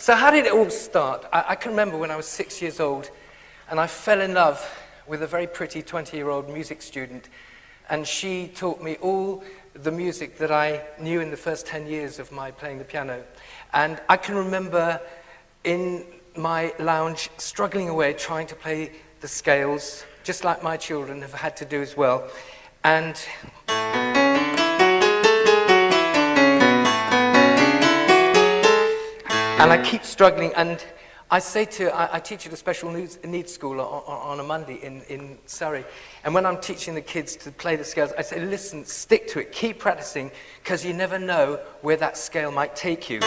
So how did it all start? I can remember when I was 6 years old, and I fell in love with a very pretty 20-year-old music student, and she taught me all the music that I knew in the first 10 years of my playing the piano. And I can remember in my lounge struggling away trying to play the scales, just like my children have had to do as well. And I keep struggling, and I teach at a special needs school on a Monday in Surrey, and when I'm teaching the kids to play the scales, I say, listen, stick to it, keep practicing, because you never know where that scale might take you.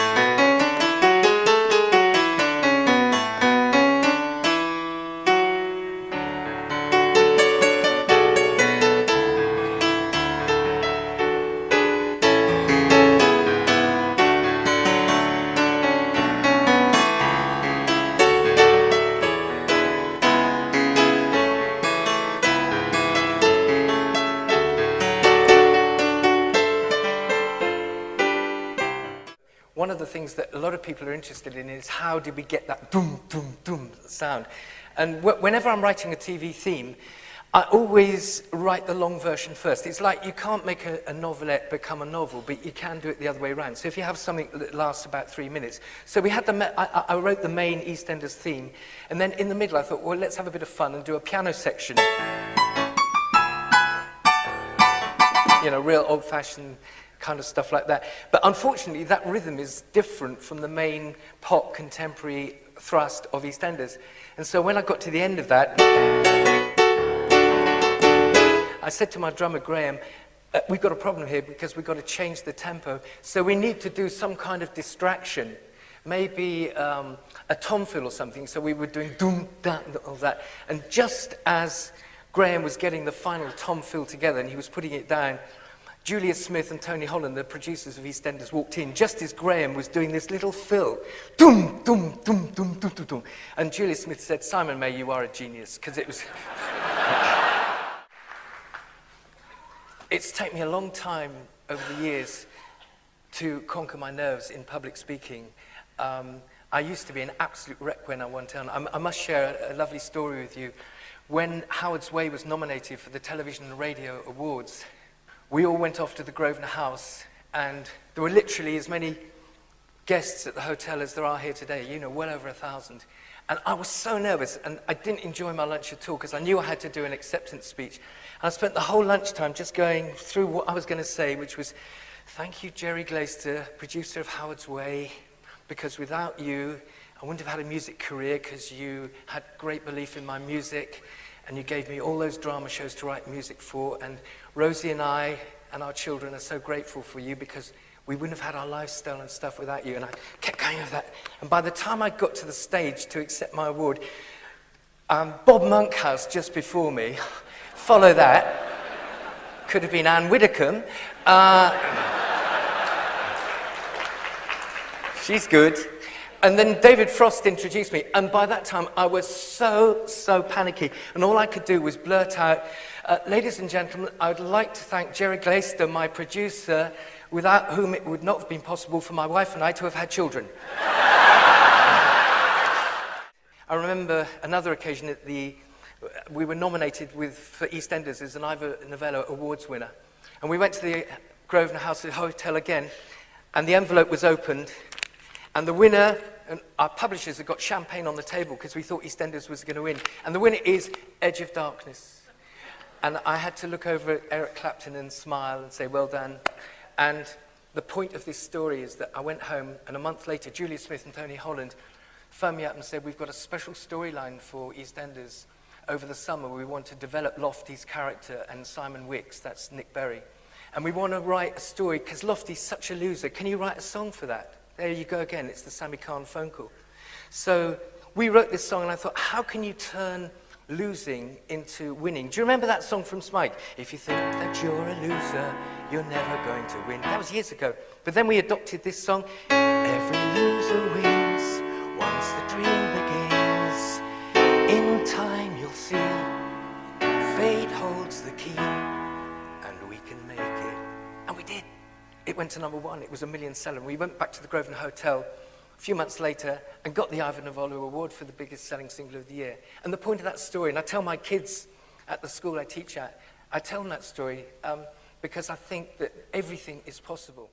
One of the things that a lot of people are interested in is how do we get that doom, doom, doom sound. And whenever I'm writing a TV theme, I always write the long version first. It's like you can't make a novelette become a novel, but you can do it the other way around. So if you have something that lasts about 3 minutes. So we had I wrote the main Eastenders theme, and then in the middle I thought, well, let's have a bit of fun and do a piano section. You know, real old-fashioned kind of stuff like that. But unfortunately, that rhythm is different from the main pop contemporary thrust of Eastenders. And so when I got to the end of that, I said to my drummer, Graham, we've got a problem here because we've got to change the tempo. So we need to do some kind of distraction, maybe a tom fill or something. So we were doing doom, da, all that. And just as Graham was getting the final tom fill together and he was putting it down, Julia Smith and Tony Holland, the producers of EastEnders, walked in just as Graham was doing this little fill. Doom, doom, doom, doom, doom, doom, doom. And Julia Smith said, Simon May, you are a genius, because it was... It's taken me a long time over the years to conquer my nerves in public speaking. I used to be an absolute wreck when I went on. I must share a lovely story with you. When Howard's Way was nominated for the Television and Radio Awards, we all went off to the Grosvenor House, and there were literally as many guests at the hotel as there are here today, you know, well over 1,000. And I was so nervous, and I didn't enjoy my lunch at all, because I knew I had to do an acceptance speech. And I spent the whole lunchtime just going through what I was going to say, which was, thank you, Jerry Glaister, producer of Howard's Way, because without you, I wouldn't have had a music career, because you had great belief in my music, and you gave me all those drama shows to write music for, and Rosie and I and our children are so grateful for you, because we wouldn't have had our lifestyle and stuff without you. And I kept going with that. And by the time I got to the stage to accept my award, Bob Monkhouse just before me, follow that, could have been Anne Widdecombe. She's good. And then David Frost introduced me, and by that time I was so panicky, and all I could do was blurt out, ladies and gentlemen, I would like to thank Jerry Glaister, my producer, without whom it would not have been possible for my wife and I to have had children. I remember another occasion we were nominated for EastEnders as an Ivor Novello Awards winner, and we went to the Grosvenor House Hotel again, and the envelope was opened, and the winner, and our publishers had got champagne on the table because we thought EastEnders was going to win. And the winner is Edge of Darkness. And I had to look over at Eric Clapton and smile and say, well done. And the point of this story is that I went home, and a month later, Julia Smith and Tony Holland phoned me up and said, we've got a special storyline for EastEnders over the summer. We want to develop Lofty's character and Simon Wicks, that's Nick Berry. And we want to write a story, because Lofty's such a loser. Can you write a song for that? There you go again, it's the Sammy Khan phone call. So we wrote this song, and I thought, how can you turn losing into winning? Do you remember that song from Smike? If you think that you're a loser, you're never going to win. That was years ago. But then we adopted this song. Every loser wins once the dream begins. In time you'll see, fate holds the key, and we can make it. And we did. It went to #1. It was a million seller. We went back to the Grosvenor Hotel a few months later and got the Ivor Novello Award for the biggest selling single of the year. And the point of that story, and I tell my kids at the school I teach at, I tell them that story because I think that everything is possible.